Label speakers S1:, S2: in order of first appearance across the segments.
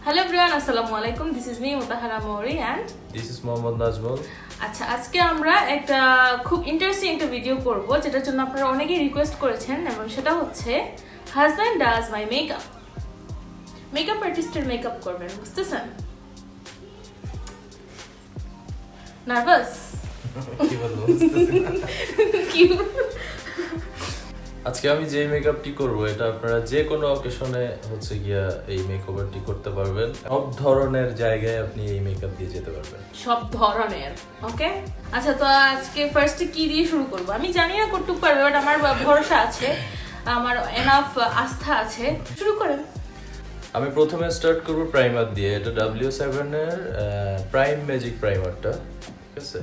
S1: Hello everyone, assalamu alaikum. This is me Mutahara Mori and
S2: This is Mohammad Najmul.
S1: আচ্ছা আজকে আমরা একটা খুব ইন্টারেস্টিং একটা ভিডিও করব যেটার জন্য আপনারা অনেকেই রিকোয়েস্ট করেছেন এবং সেটা হচ্ছে husband does my makeup. Makeup আর্টিস্টের মেকআপ করবেন, বুঝতেছেন? নার্ভাস?
S2: কি বলবো?
S1: কি?
S2: আজকে আমি যে মেকআপটি করব এটা আপনারা যে কোনো অকেশনে হচ্ছে গিয়া এই মেকওভারটি করতে পারবেন। সব ধরনের জায়গায় আপনি এই মেকআপ দিয়ে যেতে পারবেন।
S1: সব ধরনের, ওকে? আচ্ছা, তো আজকে ফার্স্টে কি দিয়ে শুরু করব? আমি জানি না কতটুকু পারবে, বাট আমার ভরসা আছে, আমার এনাফ আস্থা আছে। শুরু করেন।
S2: আমি প্রথমে স্টার্ট করব প্রাইমার দিয়ে। এটা W7 এর প্রাইম ম্যাজিক প্রাইমারটা, ঠিক আছে?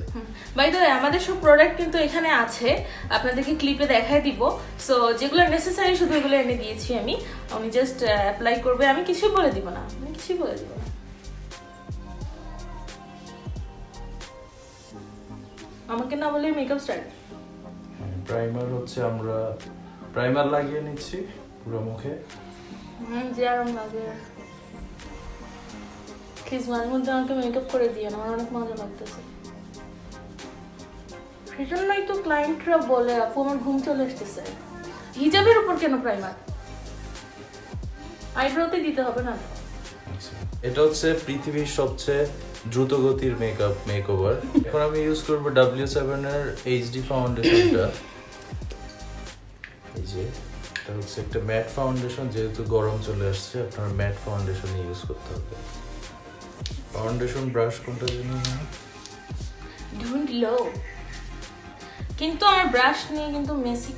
S1: বাই দ্য ওয়ে, আমাদের সব প্রোডাক্ট কিন্তু এখানে আছে, আপনাদেরকে ক্লিপে দেখাই দিব। সো যেগুলো নেসেসারি শুধু এগুলো এনে দিয়েছি আমি। উনি জাস্ট অ্যাপ্লাই করবে, আমি কিছুই বলে দিব না, আমি কিছুই বলে দিব না। আমাকে না বলে মেকআপ স্টার্ট।
S2: প্রাইমার হচ্ছে আমরা প্রাইমার লাগিয়ে নিচ্ছি পুরো মুখে।
S1: যে আরাম লাগে। প্লিজ মাঝে মধ্যে আমাকে মেকআপ করে দিয়ে, আমার অনেক মজা লাগতেছে। সেজন্যই তো ক্লায়েন্টরা বলে আপু আমার ঘুম চলে আসতেছে। হিজাবের উপর কেন প্রাইমার? আইব্রোতে দিতে হবে না?
S2: এটা হচ্ছে পৃথিবীর সবচেয়ে দ্রুতগতির মেকওভার। এখন আমি ইউজ করব W7 এর HD ফাউন্ডেশনটা। এই যে এটা হচ্ছে একটা ম্যাট ফাউন্ডেশন, যেহেতু গরম চলে আসছে আপনার ম্যাট ফাউন্ডেশন ইউজ করতে হবে। ফাউন্ডেশন ব্রাশ কোনটা জানি না,
S1: ডোন্ট লো। কিন্তু আমার ব্রাশ নিয়ে কিন্তু মেসি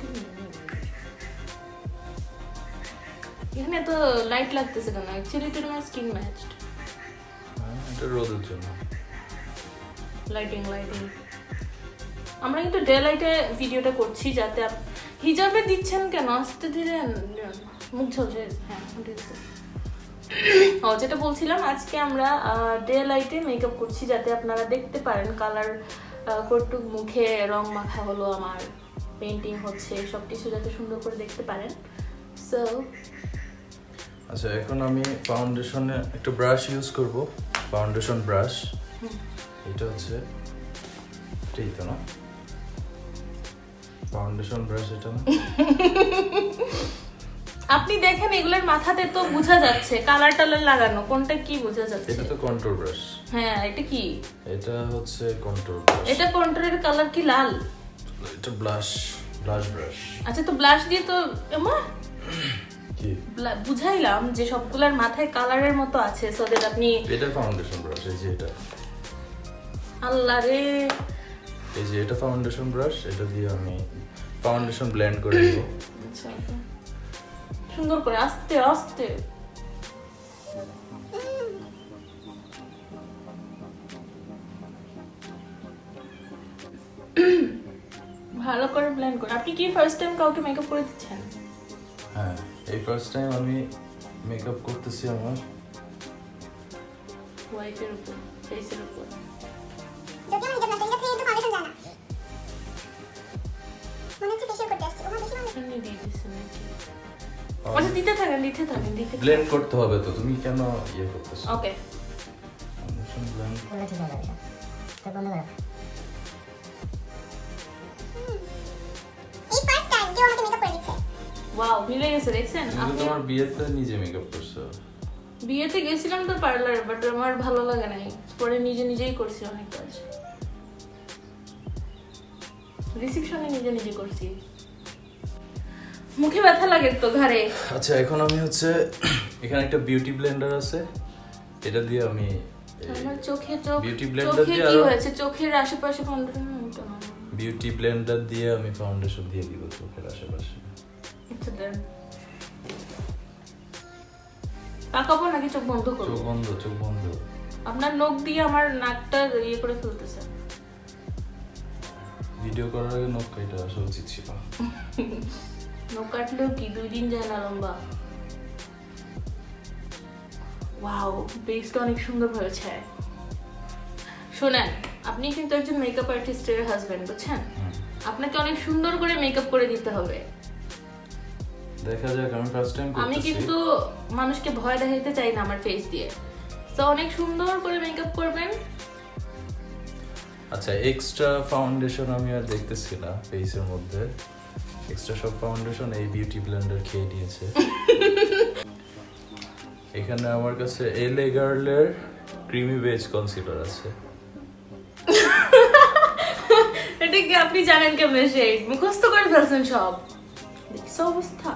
S1: এখানে তো লাইট লাগতেছে কেন? অ্যাকচুয়ালি তো আমার স্কিন ম্যাচড।
S2: এটা রোদের জন্য।
S1: লাইটিং আমরা কিন্তু ডে লাইটে ভিডিওটা করছি, যাতে হিজাবে দিচ্ছেন কেন? আস্তে ধীরে মুখ ঝলছে। হ্যাঁ, যেটা বলছিলাম, আজকে আমরা ডে লাইটে মেকআপ করছি যাতে আপনারা দেখতে পারেন কালার কটুক মুখে রং মাখা হলো, আমার পেইন্টিং হচ্ছে, সবকিছু যাতে সুন্দর করে দেখতে পারেন। সো
S2: আচ্ছা, এখন আমি ফাউন্ডেশনে একটা ব্রাশ ইউজ করব, ফাউন্ডেশন ব্রাশ। এটা হচ্ছে এটাই তো না? ফাউন্ডেশন ব্রাশ এটা না?
S1: আপনি দেখেন এগুলোর মাথাতে তো বোঝা যাচ্ছে কালার টালার লাগানো, কোনটা কি বোঝা যাচ্ছে?
S2: এটা তো কন্ট্রোল ব্রাশ।
S1: হ্যাঁ, এটা কি?
S2: এটা হচ্ছে কন্ট্রোল ব্রাশ।
S1: এটা কন্ট্রোলের কালার কি লাল?
S2: এটা ব্লাশ ব্রাশ।
S1: আচ্ছা, তো ব্লাশ দিয়ে তো
S2: কি
S1: বুঝাইলাম যে সবগুলোর মাথায় কালারের মতো আছে, সো দ্যাট আপনি।
S2: এটা ফাউন্ডেশন ব্রাশ, এই যে এটা।
S1: আল্লাহ রে,
S2: এই যে এটা ফাউন্ডেশন ব্রাশ, এটা দিয়ে আমি ফাউন্ডেশন ব্লেন্ড করে দেব।
S1: আচ্ছা, সুন্দর করে আস্তে আস্তে। ভালো করে ব্লেন্ড করে। আপনি কি ফার্স্ট টাইম কাউকে মেকআপ করে দিচ্ছেন?
S2: হ্যাঁ, এই ফার্স্ট টাইম আমি মেকআপ করতেছি আমার
S1: ওয়াইফের উপর, ফেসের উপর।
S3: যদি আমি যেটা না এটা ফাউন্ডেশন জানা মনে হচ্ছে ফেশিয়াল করতে আসছে। ওমা বেশি ভালো
S1: এমনি দিয়ে দিচ্ছেন নাকি? আচ্ছা, দিতে থাকেন।
S2: ব্লেন্ড করতে হবে তো, তুমি কেন ইয়ে করতেছো?
S1: ওকে,
S2: ফাউন্ডেশন ব্লেন্ড
S3: বলে ঠিক হয়ে যাবে। তো বন্ধ করো। এই ফার্স্ট টাইম কেউ আমাকে মেকআপ করে দিচ্ছে।
S1: ওয়াও, মিলে গেছে, দেখছেন?
S2: তুমি
S1: আপনি
S2: তোমার বিয়েতে নিজে মেকআপ করছো।
S1: বিয়েতে গেছিলাম তো পার্লারে, বাট আমার ভালো লাগে নাই, পরে নিজেই করছি অনেক কাজ। রিসেপশনে নিজে করছি। মুখে ব্যথা লাগে তো, ঘাড়ে।
S2: আচ্ছা, এখন আমি হচ্ছে এখানে একটা বিউটি ব্লেন্ডার আছে, এটা দিয়ে আমি
S1: আমার চোখে
S2: বিউটি ব্লেন্ডার
S1: চোখে
S2: দিয়ে
S1: কি
S2: আরো
S1: হয়েছে? চোখের আশেপাশে ফাউন্ডেশন হতো না।
S2: বিউটি ব্লেন্ডার দিয়ে আমি ফাউন্ডেশন দিয়ে দিব চোখের আশেপাশে।
S1: আচ্ছা, দেন। পাকাবো নাকি চোখ বন্ধ করবো?
S2: চোখ বন্ধ।
S1: আপনার নখ দিয়ে আমার নাকটা ইয়ে করে ফেলতেছে।
S2: ভিডিও করার আগে নখ কাটা আসা উচিত ছিল।
S1: নখ কাটলেও কি 2 দিন যায় না লম্বা? ওয়াও, বেসটা অনেক সুন্দর হয়েছে। শোনেন, আপনি কিন্তু একজন মেকআপ আর্টিস্টের হাজবেন্ড, বুঝছেন? আপনাকে অনেক সুন্দর করে মেকআপ করে দিতে হবে।
S2: দেখা যাক, আমি ফার্স্ট টাইম করতেছি।
S1: আমি কিন্তু মানুষকে ভয় দেখাইতে চাই না আমার ফেস দিয়ে। তো অনেক সুন্দর করে মেকআপ করবেন।
S2: আচ্ছা, এক্সট্রা ফাউন্ডেশন আমি আর দেখতেছি না ফেসের মধ্যে। এক্সট্রা সব ফাউন্ডেশন এই বিউটি ব্লেন্ডার খেয়ে নিয়েছে। এখানে আমার কাছে এলএ গার্লের ক্রিমি বেজ কনসিলার আছে।
S1: এটা কি আপনি জানেন কেমনে শেড? মুখস্থ করে ফেলছেন সব। দেখছো অবস্থা?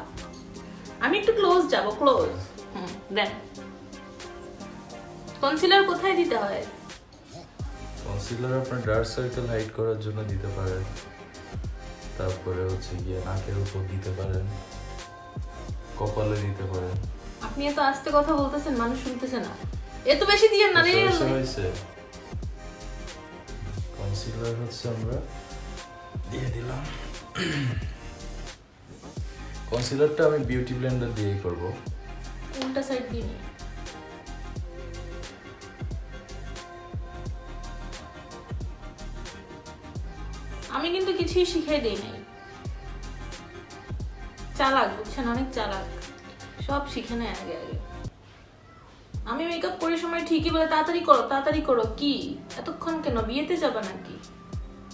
S1: আমি একটু ক্লোজ যাব, ক্লোজ। দেন কনসিলার কোথায় দিতে হয়?
S2: কনসিলার আপনার ডার্ক সার্কেল হাইড করার জন্য দিতে পারেন, তারপরে হচ্ছে গিয়ে নাকের উপর দিতে পারেন, কপালে দিতে পারেন।
S1: আপনি এত আস্তে কথা বলতেছেন, মানুষ শুনতেছে না। এত বেশি দিয়ে না রে।
S2: হয়েছে কনসিলার হচ্ছে আমরা দিয়ে দিলাম। কনসিলারটা আমি বিউটি ব্লেন্ডার দিয়েই করব।
S1: উল্টা সাইড দিয়ে নিয়ে। আমি কিন্তু কিছুই শিখাই দেই নাই। চালাক, বুঝছেন, অনেক চালাক। সব শিখে নেয় আগে আগে। আমি মেকআপ করার সময় ঠিকই বলে তাড়াতাড়ি করো, তাড়াতাড়ি করো। কি এতক্ষণ কেন? বিয়েতে যাবা নাকি?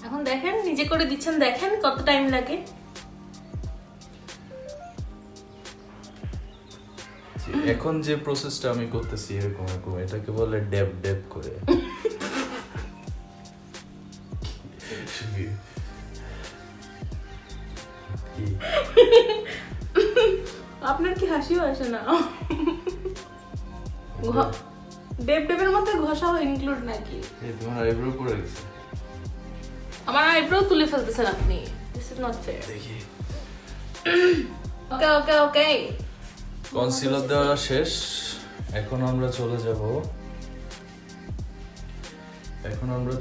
S1: এখন দেখেন, নিজে করে দিচ্ছেন, দেখেন কত টাইম লাগে।
S2: এখন যে প্রসেসটা আমি করতেছি এরকম এরকম, এটাকে বলে ড্যাব ড্যাব করে।
S1: আপনার কি হাসিও আসে না? ডেব ডেবের মধ্যে ঘষাও ইনক্লুড নাকি?
S2: এই তোমার আইব্রো পড়ে গেছে।
S1: আমার আইব্রো তুলে ফেলতেছেন আপনি। This is not fair.
S2: দেখি।
S1: ওকে ওকে ওকে।
S2: কনসিলার দেওয়া শেষ। এখন আমরা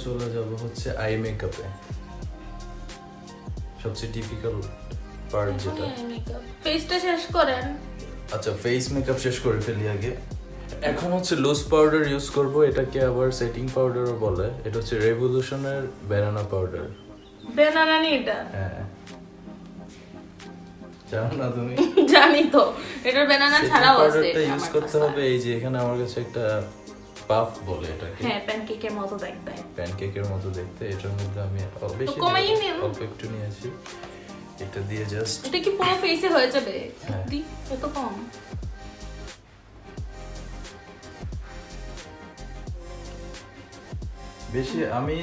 S2: চলে যাব হচ্ছে আই মেকআপে। সবচেয়ে ডিফিকাল্ট পার্ট যেটা।
S1: ফেসটা শেষ করেন।
S2: আচ্ছা, ফেস মেকআপ শেষ করে ফেলি আগে। এখন হচ্ছে লুজ পাউডার ইউজ করব। এটাকে আবার সেটিং পাউডারও বলে। এটা হচ্ছে রেভলিউশনের ব্যানানা পাউডার।
S1: বেনানা নি এটা?
S2: হ্যাঁ, জানো না তুমি?
S1: জানি তো, এটা বেনানা ছাড়াও আছে।
S2: পাউডারটা ইউজ করতে হবে। এই যে এখানে আমার কাছে একটা পাফ বলে এটাকে।
S1: হ্যাঁ, প্যানকেকের মতো দেখতে।
S2: প্যানকেকের মতো দেখতে। এটার মধ্যে আমি বেশি অল্প একটু নিয়েছি। এটা দিয়ে জাস্ট।
S1: এটা কি পুরো ফেসে হয়ে যাবে?
S2: হ্যাঁ।
S1: দি এত কম।
S2: বেশি আমি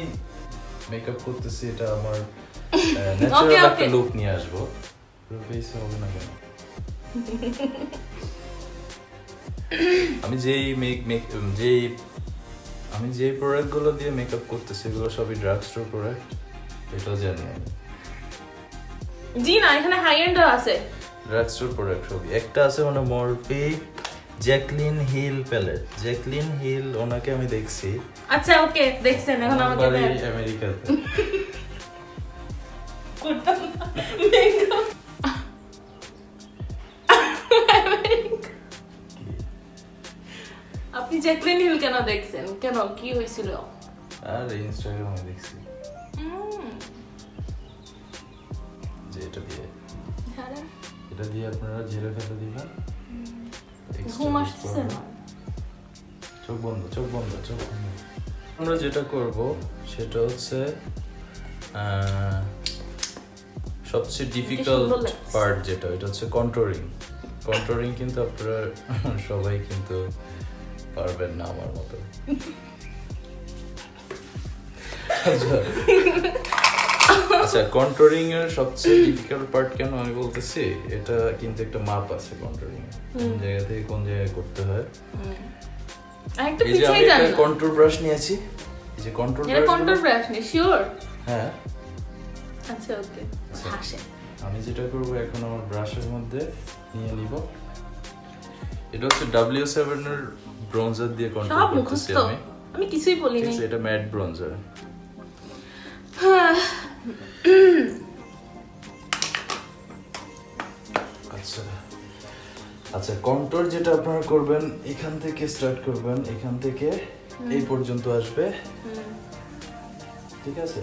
S2: মেকআপ করতেছি, এটা আমার ন্যাচারাল একটা লুক নিয়ে আসবো। পুরো ফেসে হবে না কেন? আমি যেই প্রোডাক্টগুলো দিয়ে মেকআপ করতেছি এগুলো সবই ড্রাগ স্টোর প্রোডাক্ট। এটাও জানি আমি।
S1: জি না, এখানে হাই এন্ড আছে।
S2: ড্রাগ স্টোর প্রোডাক্ট সবই। একটা আছে মানে Morphe Jaclyn Hill palette. Jaclyn Hill ওনাকে আমি দেখছি।
S1: আচ্ছা ওকে, দেখছেন। এখন আমাকে দেন।
S2: আমেরিকাতে
S1: করতাম না মেকআপ। আপনি জ্যাকলিন হিল কেন দেখছেন? কেন, কি হয়েছিল?
S2: আর ইনস্টাগ্রামে দেখছি যে এটা দিয়ে আপনারা ঝেড়ে ফেলে দিবেন।
S1: ঘুম আসতেছে না।
S2: চোখ বন্ধ। আমরা যেটা করব সেটা হচ্ছে সবচেয়ে ডিফিকাল্ট পার্ট যেটা, এটা হচ্ছে কন্ট্রোলিং। কিন্তু আপনারা সবাই কিন্তু পারবেন না আমার মতো। আচ্ছা, কন্ট্রোলিং এর সবচেয়ে ডিফিকাল্ট পার্ট কেন আমি বলতেছি, এটা কিন্তু একটা মাপ আছে কন্ট্রোলিং এর, কোন জায়গা থেকে কোন জায়গায় করতে হয়। এই যে আমি একটা কন্ট্রোল ব্রাশ নিয়েছি। এই যে কন্ট্রোল
S1: ব্রাশ নি শিওর?
S2: হ্যাঁ।
S1: আচ্ছা ওকে। হাসে।
S2: আমি যেটা করব এখন আমার ব্রাশের মধ্যে নিয়ে নিব। এটা হচ্ছে W7 এর ব্রোঞ্জার দিয়ে কন্ট্রোল করতেছি
S1: আমি কিছুই বলি না।
S2: এটা ম্যাট ব্রোঞ্জার। আচ্ছা, কন্ট্রোল যেটা আপনারা করবেন এখান থেকে স্টার্ট করবেন, এখান থেকে এই পর্যন্ত আসবে। ঠিক আছে?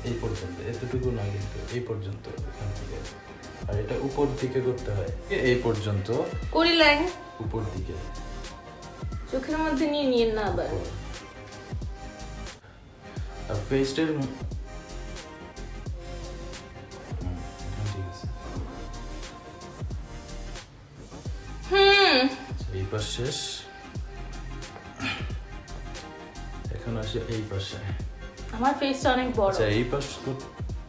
S2: এই পর্যন্ত, এতটুকু না কিন্তু এই পর্যন্ত, এখান থেকে। আর এটা উপর দিকে করতে হয়, এই পর্যন্ত
S1: করিলেন
S2: উপর দিকে।
S1: চোখের মধ্যে নিয়ে নিয়ে না আবার।
S2: আর ফেসটার এই পাশ শেষ, এখন আসে এই পাশে।
S1: আমার ফেসটা অনেক বড়।
S2: আচ্ছা এই পাশ তো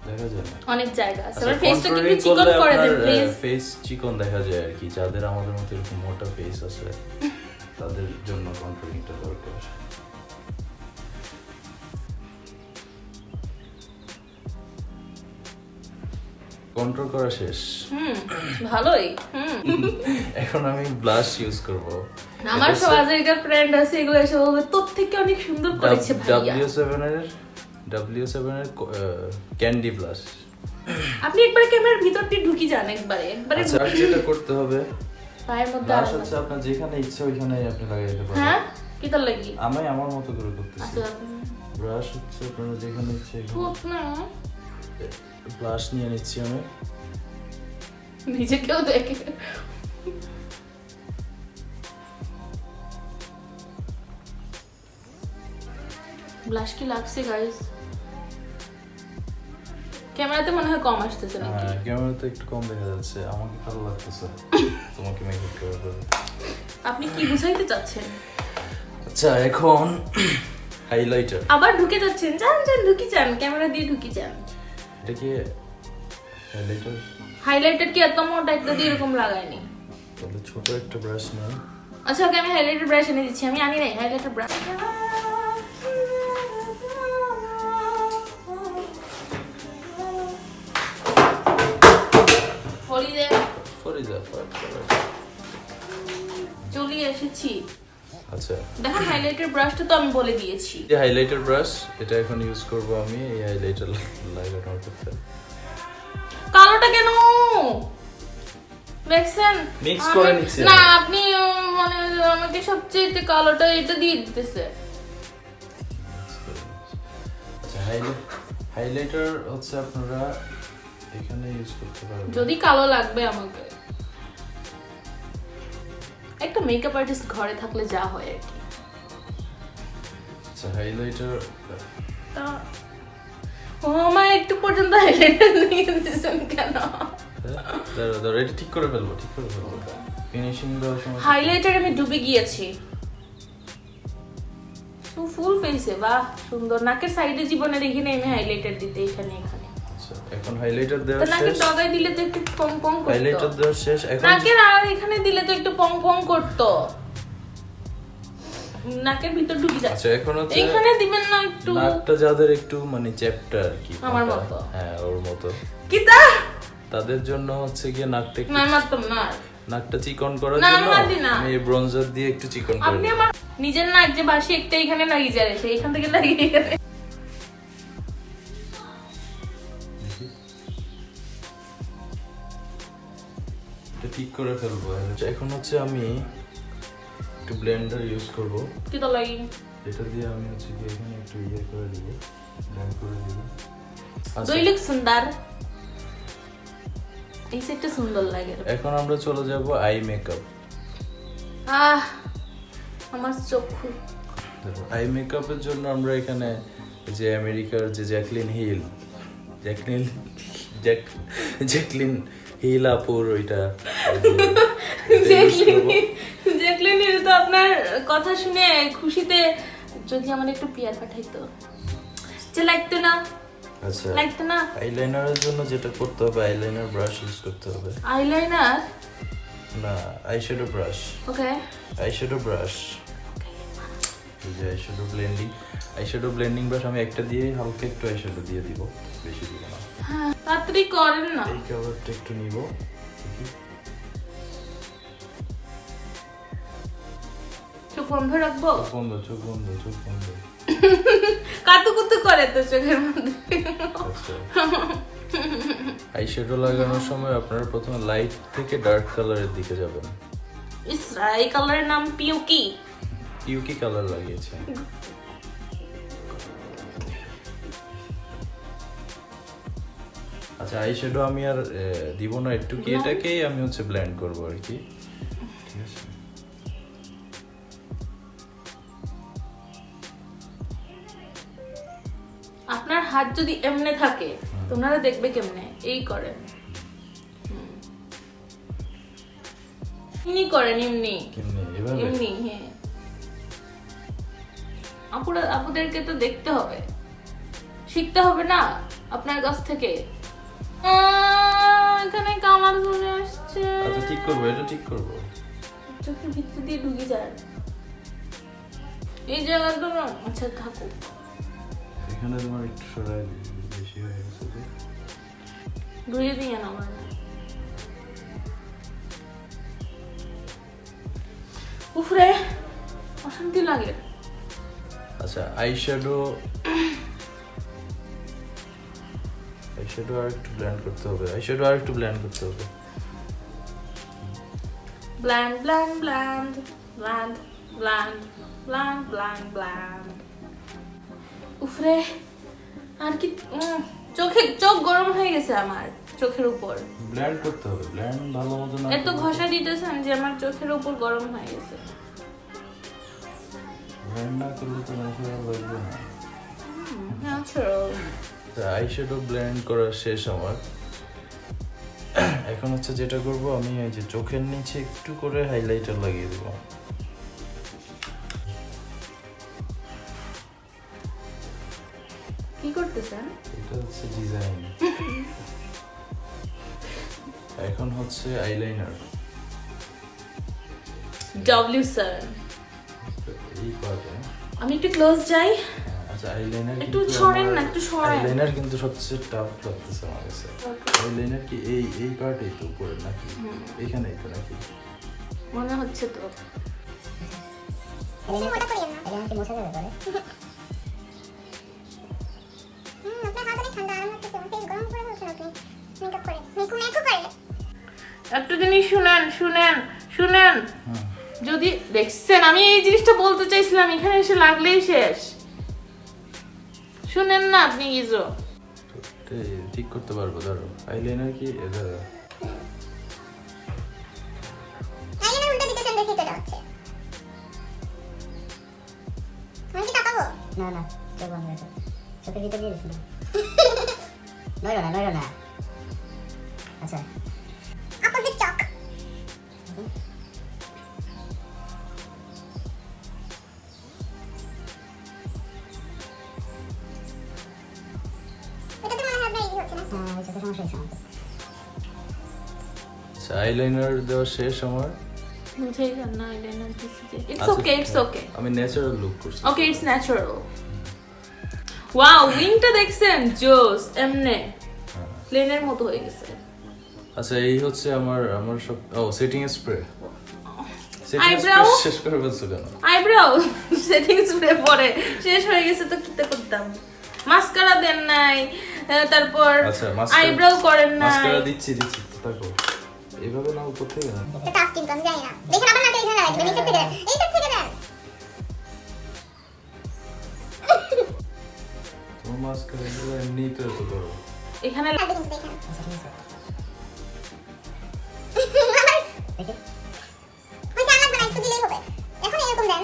S2: দেখা যায় না,
S1: অনেক জায়গা আছে।
S2: আচ্ছা,
S1: আমার ফেসটা কি
S2: contouring
S1: চিকন
S2: করলে
S1: করে দেন
S2: আপনার,
S1: প্লিজ।
S2: ফেস চিকন দেখা যায় আর কি, যাদের আমাদের মতো এরকম মোটা ফেস আছে তাদের জন্য কন্ট্রোলিংটা দরকার। কন্ট্রোল করা শেষ,
S1: ভালোই।
S2: এখন আমি ব্লাশ ইউজ করব।
S1: আমার সবাজের ফ্রেন্ড আছে, এগুলো এসে বলবে তোর থেকে অনেক সুন্দর করেছে ভাইয়া।
S2: W7 এর ক্যান্ডি ব্লাশ।
S1: আপনি একবার ক্যামেরার ভিতর দিয়ে ঢুকি যান একবারে।
S2: আচ্ছা যেটা করতে হবে,
S1: পায়ের মধ্যে
S2: ব্লাশ হচ্ছে আপনার যেখানে ইচ্ছা ওইখানেই আপনি লাগাই দিতে পারেন।
S1: হ্যাঁ কি তার লাগি?
S2: আমি আমার মতো করে করতেছি।
S1: আচ্ছা
S2: ব্রাশ হচ্ছে আপনারা যেখানে ইচ্ছে
S1: খুব না
S2: ব্লাশ নিয়ে নিচ্ছি আমি।
S1: নিজেকেও দেখে। ব্লাশ কি লাগছে গাইস? ক্যামেরাতে মনে হয় কম আসতেছে নাকি?
S2: হ্যাঁ ক্যামেরাতে একটু কম দেখা যাচ্ছে, আমাকে ভালো লাগতেছে। তোমাকে মেকআপ করে দেবো।
S1: আপনি কি বুঝাইতে চাচ্ছেন?
S2: আচ্ছা এখন হাইলাইটার।
S1: আবার ঢুকে যাচ্ছেন? যান যান ঢুকি যান, ক্যামেরা দিয়ে ঢুকি যান।
S2: এটা কি হাইলাইটার?
S1: হাইলাইটার কি এত মোটা একটা দিয়ে এরকম লাগায়নি।
S2: তাহলে ছোট একটা ব্রাশ নাও।
S1: আচ্ছা ওকে আমি হাইলাইটার ব্রাশ এনে দিচ্ছি। আমি আনি নাই হাইলাইটার ব্রাশ। চলে এসেছি।
S2: আচ্ছা
S1: দেখেন হাইলাইটার ব্রাশটা তো আমি বলে দিয়েছি।
S2: এই হাইলাইটার ব্রাশ এটা এখন ইউজ করব আমি এই হাইলাইটার লাগানোর ক্ষেত্রে।
S1: কালোটা কেন দেখছেন?
S2: Mix করে নিচ্ছি
S1: না
S2: আমি।
S1: আপনি মানে আমাকে সবচেয়ে কালোটা এটা দিয়ে দিতেছে।
S2: আচ্ছা হাইলাইটার হচ্ছে আপনারা এখানে ইউজ করতে পারবেন
S1: যদি কালো লাগবে আমাকে। একটা মেকআপ আর্টিস্ট ঘরে থাকলে যা হয় আর কি।
S2: আচ্ছা হাইলাইটার
S1: তা ও মা একটু পর্যন্ত হাইলাইটার নিয়ে দিয়েছেন কেন?
S2: দাঁড়া এটা ঠিক করে ফেলবো ফিনিশিং দেওয়ার সময়।
S1: হাইলাইটার আমি ডুবে গিয়েছি। তো ফুল ফেসে বাহ সুন্দর। নাকের সাইডে জীবনে দেখিনি আমি হাইলাইটার দিতে এখানে এখানে।
S2: আচ্ছা এখন হাইলাইটার দেওয়া
S1: তো নাকের
S2: শেষ।
S1: ডগায় দিলে তো একটু পং পং করতো।
S2: হাইলাইটার দেওয়া শেষ এখন
S1: নাকের আর এখানে দিলে তো একটু পং পং করতো। নাকের ভিতর ঢুকে যাচ্ছে।
S2: আচ্ছা এখন হচ্ছে
S1: এখানে দিবেন না একটু।
S2: নাকটা যাদের একটু মানে চ্যাপ্টা আর কি
S1: আমার
S2: মোটা,
S1: মতো।
S2: হ্যাঁ ওর মতো
S1: কি তা?
S2: তাদের জন্য হচ্ছে গিয়ে নাকটা একটু
S1: না মারতাম না।
S2: নাকটা চিকন করার
S1: না,
S2: জন্য
S1: মারবি না।
S2: আমি ব্রোঞ্জার দিয়ে একটু চিকন করে
S1: আপনি
S2: দেব।
S1: আমার নিজের নাক যে বাসি একটা এখানে লাগিয়ে যায় সে এখান থেকে লাগিয়ে এখানে।
S2: এটা ঠিক করে ফেলবো। এখন হচ্ছে আমি একটু ব্লেন্ডার ইউজ করব।
S1: কি তো লাগি?
S2: এটা দিয়ে আমি হচ্ছে কি এখানে একটু ইয়ে করে দিব, ব্লেন্ড করে দিব। আচ্ছা
S1: দুই লুক সুন্দর। এই সেটটা সুন্দর লাগে।
S2: এখন আমরা চলে যাব আই মেকআপ।
S1: আমার চক্ষু।
S2: আই মেকআপের জন্য আমরা এখানে যে আমেরিকার যে জ্যাকলিন হিল আপুর ওইটা
S1: জ্যাকলিন হিল তো আপনার কথা শুনে খুশিতে যদি আমার একটু পিয়ার পাঠাইতো যে লাগতো না।
S2: আচ্ছা
S1: লাগতো না।
S2: আইলাইনারের জন্য যেটা করতে হবে আইলাইনার ব্রাশ ইউজ করতে হবে।
S1: আইলাইনার
S2: না আইশ্যাডো ব্রাশ।
S1: ওকে
S2: আইশ্যাডো ব্রাশ এই যে আইশ্যাডো ব্লেন্ডিং ব্রাশ আমি একটা দিয়ে হালকা একটু আইশ্যাডো দিয়ে দিব, বেশি দিব না।
S1: হ্যাঁ তাড়াতাড়ি করেন না।
S2: এই কালারটা একটু নিব।
S1: চোখ বন্ধ রাখবো।
S2: চোখ বন্ধ
S1: কাতুকুতু করে তো চোখের মধ্যে।
S2: আচ্ছা আইশ্যাডো লাগানোর সময় আপনারা প্রথমে লাইট থেকে ডার্ক কালারের দিকে যাবেন।
S1: এই কালারের নাম পিউকি।
S2: ইউকি কালার লাগিয়েছে। আচ্ছা আইশ্যাডো আমি আর দিব না, একটু কি এটাকেই আমি হচ্ছে ব্লেন্ড করব আর কি। ঠিক আছে
S1: আপনার হাত যদি এমনে থাকে তোমরা দেখবে কেমনে এই করেন ইনি করেন এমনি
S2: কেমনে এভাবে
S1: এমনি হ্যাঁ আপুদেরকে তো দেখতে হবে শিখতে হবে না আপনার কাছ থেকে এখানে কামার চলে আসছে
S2: আচ্ছা ঠিক করবো, এটা ঠিক করবো।
S1: চোখের ভিতর দিয়ে ঢুকে যায় এই জায়গাটা না আচ্ছা থাকুক
S2: এখানে তোমার একটু সরাই বেশি হয়ে গেছে যে।
S1: ধুয়ে দিয়ে না আমার উফরে অশান্তি লাগে
S2: আচ্ছা আইশ্যাডো আর একটু ব্লেন্ড করতে হবে,
S1: blend blend blend blend blend blend blend blend উফরে আর কি চোখ গরম হয়ে গেছে আমার চোখের উপর
S2: ব্লেন্ড করতে হবে, ব্লেন্ড ভালো মতো না
S1: এত ঘষা দিতেছেন যে আমার চোখের উপর গরম হয়ে গেছে
S2: ব্লেন্ড না করলে তো ন্যাচারাল লাগবে না।
S1: ন্যাচারাল
S2: আইশ্যাডো ব্লেন্ড করা শেষ আমার। এখন হচ্ছে যেটা করব আমি এই যে চোখের নিচে একটু করে হাইলাইটার লাগিয়ে দেব।
S1: কি করতেছেন?
S2: এটা হচ্ছে ডিজাইন। এখন হচ্ছে আইলাইনার।
S1: ডব্লিউ স্যার
S2: এই পার্টে
S1: আমি একটু ক্লোজ যাই
S2: আচ্ছা আইলাইনার
S1: একটু সরেন না একটু সরেন
S2: আইলাইনার কিন্তু সবচেয়ে টাফ লাগতেছে আমার কাছে। আইলাইনার কি এই পার্টেই তো উপরে নাকি এখানেই তো নাকি
S1: মনে হচ্ছে তো
S3: মোটা করিয়েন না এটা কি মোছা যাবে পরে আপনার হাত অনেক ঠান্ডা আর লাগতেছে ফেস গরম করে ফেলছেন আপনি মেকআপ করে মেকআপ করে
S1: একটা জিনিস শুনেন যদি দেখছেন আমি এই জিনিসটা বলতে চাইছিলাম এখানে এসে লাগলেই শেষ শুনেন না আপনি ইজো
S2: ঠিক করতে পারবো ধরো আইলাইনার কি এটা
S3: আইলাইনার উল্টা দিতেছেন দেখি তো হচ্ছে আমি কি তাকাবো না চোখ বন্ধ করে চোখের ভিতর দিয়ে দিছি নড়ো না আচ্ছা অপোজিট চোখ
S2: আইলাইনার দেওয়া শেষ আমার।
S1: বুঝেই যান না আইলাইনার দিছি যে ইটস ওকে
S2: আমি ন্যাচারাল লুক করছি।
S1: ওকে ইটস ন্যাচারাল ওয়াও উইংটা দেখছেন জোস এমনে প্লেনের মতো হয়ে গেছে
S2: আচ্ছা এই হচ্ছে আমার সব সেটিং স্প্রে
S1: Eyebrow?
S2: শেষ করে বলছো কেন?
S1: আইব্রাও সেটিং স্প্রে পরে শেষ হয়ে গেছে তো কিতে করতাম মাস্কারা দেন নাই তারপর
S2: আচ্ছা
S1: আইব্রাও করেন নাই
S2: মাস্কারা দিচ্ছি তাকো এইভাবে না উপর থেকে না
S3: এটা টাফ কিন্তু আমি জানি না দেখেন আবার নাকে এখানে লাগাই দিবেন এই সব থেকে দেন
S2: তোমার মাস্কারা গুলো এমনি তো এত করো
S1: এখানে
S3: লাগবে কিন্তু দেখেন দেখেন ওই সালাদ বানাই তো দিলেই হবে এখন এরকম দেন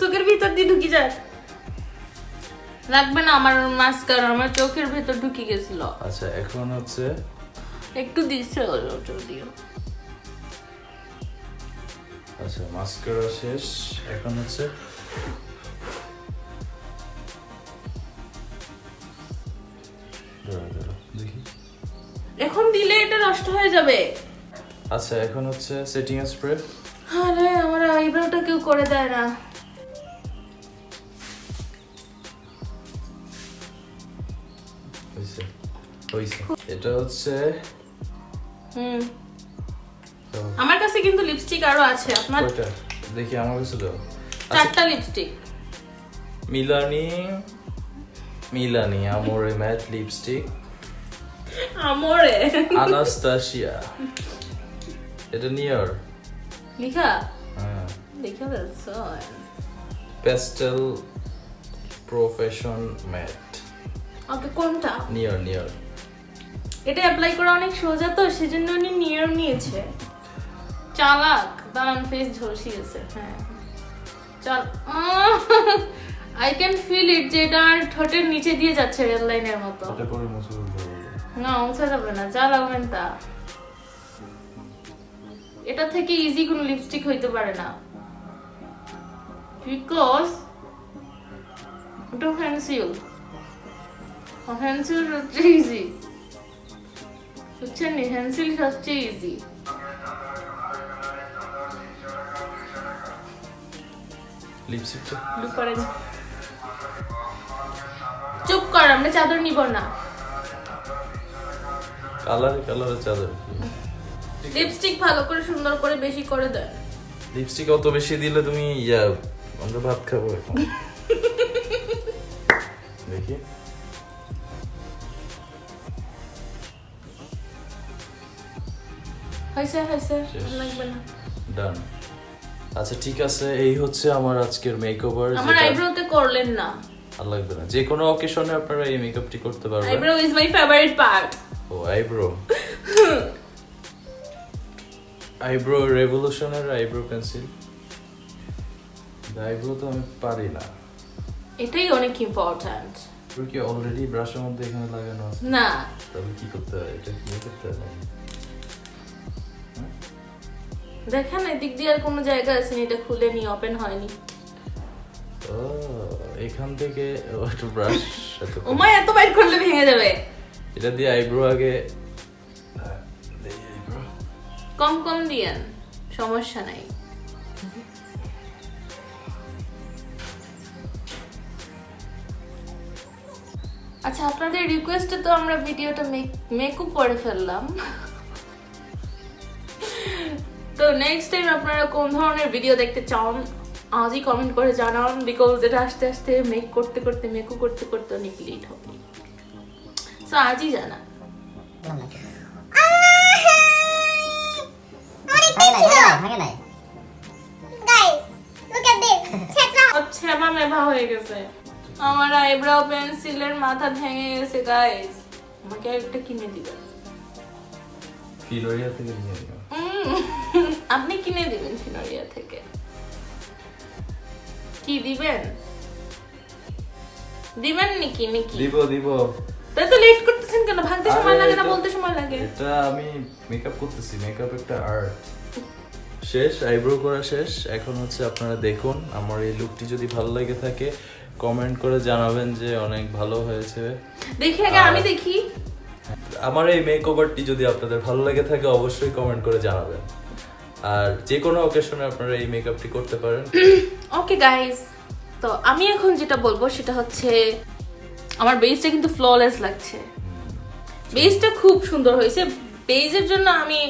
S1: চোখের ভিতর দিয়ে ঢুকি যায় লাগবে না আমার মাস্কারা আমার চোখের ভিতর ঢুকে গেছিল
S2: আচ্ছা এখন হচ্ছে
S1: একটু দিচ্ছে যদিও
S2: আচ্ছা মাস্কারা শেষ এখন হচ্ছে দেখি
S1: এখন দিলে এটা নষ্ট হয়ে যাবে
S2: আচ্ছা এখন হচ্ছে সেটিং স্প্রে
S1: আরে আমার আইব্রোটা কেউ করে দেয় না
S2: হইছে এটা হচ্ছে
S1: আমার কাছে কিন্তু লিপস্টিক আরো আছে আপনার
S2: কয়টা দেখি আমার কাছে দাও
S1: চারটা lipstick
S2: Milani Amore mat lipstick
S1: আমরে
S2: Anastasia এটা নিয়ার
S1: লিখা
S2: হ্যাঁ
S1: লিখা বলছো
S2: প্যাস্টেল প্রফেশন ম্যাট
S1: ওকে কোনটা
S2: নিয়ার
S1: এটা অ্যাপ্লাই করা অনেক সোজা তো সেজন্য উনি নিয়ার নিয়েছে চালাক, দাঁড়ান ফেস ঝলসি গেছে। হ্যাঁ চল, আই ক্যান ফিল ইট যে এটা আর ঠোঁটের নিচে দিয়ে যাচ্ছে রেল লাইনের মতো।
S2: এটা করে মুছে ফেলতে হবে।
S1: না মুছে যাবে না, যা লাগবেন তা। এটা থেকে ইজি কোনো লিপস্টিক হইতে পারে না, বিকজ এটা ফ্যান্সিল। ফ্যান্সিল সবচেয়ে ইজি, বুঝছেন নি? ফ্যান্সিল সবচেয়ে ইজি।
S2: লিপস্টিকটা
S1: চুপ কর, আমরা চাদর নিব না।
S2: কালারে চাদর।
S1: লিপস্টিক ভালো করে সুন্দর করে বেশি করে দেয়।
S2: লিপস্টিক অত বেশি দিলে তুমি আমরা ভাত খাবো এখন। দেখি
S1: হয়েছে হয়েছে,
S2: শেষ।
S1: আর লাগবে না।
S2: ডান। আচ্ছা ঠিক আছে, এই হচ্ছে আমার আজকের মেকওভার।
S1: আমার আইব্রোতে করলেন না।
S2: আর লাগবে না, যে কোনো অকেশনে আপনারা এই মেকআপটি করতে পারবেন।
S1: Eyebrow is my favourite part.
S2: ও আইব্রো। আইব্রো রেভলিউশনের আইব্রো পেন্সিল। আইব্রো তো আমি পারি না।
S1: এটাই অনেক ইম্পর্ট্যান্ট।
S2: তোর কি অলরেডি ব্রাশের মধ্যে এখানে লাগানো আছে?
S1: না,
S2: তবে কি করতে হয়? এটা কি করতে হয়?
S1: দেখেন এদিক দিয়ে আর কোনো জায়গা আছে না, এটা খুলেনি, ওপেন হয়নি।
S2: ও এখান থেকে একটু ব্রাশ।
S1: ওমাই এত বাইট করলে ভেঙে যাবে।
S2: এটা দিয়ে আইব্রো আগে
S1: কম কম দিয়েন, সমস্যা নাই। আচ্ছা আপনাদের রিকোয়েস্টে তো আমরা ভিডিওটা মেকও করে ফেললাম। তো নেক্সট টাইম আপনারা কোন ধরনের ভিডিও দেখতে চান আজই কমেন্ট করে জানান, বিকজ এটা আস্তে আস্তে মেকও করতে করতে অনেক লেট হবে। সো আজই জানা। ছেবা মেভা হয়ে গেছে, আমার আইব্রাও পেন্সিলের মাথা ভেঙে গেছে গাইস। আমাকে একটা কিনে দিবেন।
S2: ফিলোরিয়া থেকে নিয়ে নিও।
S1: আপনি কিনে দিবেন ফিনোরিয়া থেকে। কি দিবেন? দিবেন নাকি?
S2: দিব।
S1: তাই তো লেট করতেছেন কেন? ভাঙতে সময় লাগে না, বলতে সময় লাগে।
S2: এটা আমি মেকআপ করতেছি, মেকআপ একটা আর্ট। শেষ, আইব্রো করা শেষ। এখন হচ্ছে আপনারা দেখুন, আমার এই লুকটি যদি ভালো লাগে থাকে কমেন্ট করে জানাবেন যে অনেক ভালো হয়েছে।
S1: দেখি আগে, আমি দেখি।
S2: আমার এই মেকওভারটি যদি আপনাদের ভালো লাগে থাকে অবশ্যই কমেন্ট করে জানাবেন। আর যে কোনো অকেশনে আপনারা এই মেকআপটি করতে পারেন।
S1: ওকে গাইস, তো আমি এখন যেটা বলবো সেটা হচ্ছে আমার বেসটা কিন্তু ফ্ললেস লাগছে। বেসটা খুব সুন্দর হয়েছে। বেসের জন্য আমি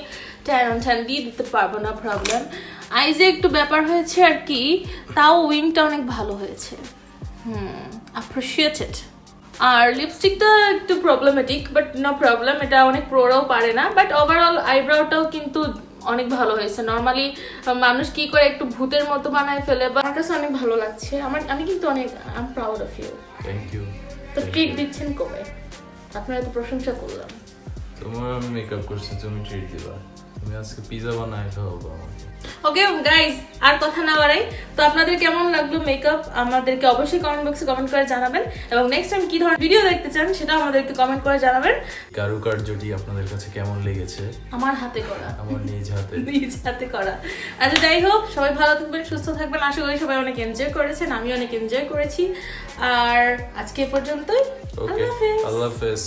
S1: 10 on 10 দিয়ে দিতে পারবো না, প্রবলেম। আইজে একটু ব্যাপার হয়েছে আর কি, তাও উইংটা অনেক ভালো হয়েছে। অ্যাপ্রিশিয়েটেড। আর লিপস্টিকটা একটু প্রবলেমেটিক, বাট নো প্রবলেম, এটা অনেক প্রোরাও পারে না। বাট ওভারঅল আইব্রাউটাও কিন্তু অনেক ভালো হয়েছে। নর্মালি মানুষ কি করে একটু ভূতের মতো বানায় ফেলে, বা আমার কাছে অনেক ভালো লাগছে। আমি কিন্তু অনেক I am proud of you.
S2: Thank you.
S1: তো ট্রিট দিচ্ছেন কবে? আপনারা তো প্রশংসা করলাম।
S2: তোমার আমি মেকআপ করছি, তুমি ট্রিট দিবা। তুমি আজকে পিজা বানায় খাওয়াবো আমাকে।
S1: ওকে গাইস, আর কথা না বাড়াই, তো আপনাদের কেমন লাগলো মেকআপ আমাদেরকে অবশ্যই কমেন্ট বক্সে কমেন্ট করে জানাবেন। এবং নেক্সট টাইম কি ধরনের ভিডিও দেখতে চান সেটা আমাদেরকে কমেন্ট করে জানাবেন।
S2: কারুকার্যটি আপনাদের কাছে কেমন লেগেছে?
S1: আমার হাতে করা,
S2: আমার নিজ হাতে
S1: করা। আচ্ছা যাই হোক, সবাই ভালো থাকবেন, সুস্থ থাকবেন। আশা করি সবাই অনেক এনজয় করেছেন, আমি অনেক এনজয় করেছি। আর আজকে এ পর্যন্তই।
S2: ওকে, আল্লাহ হাফেজ।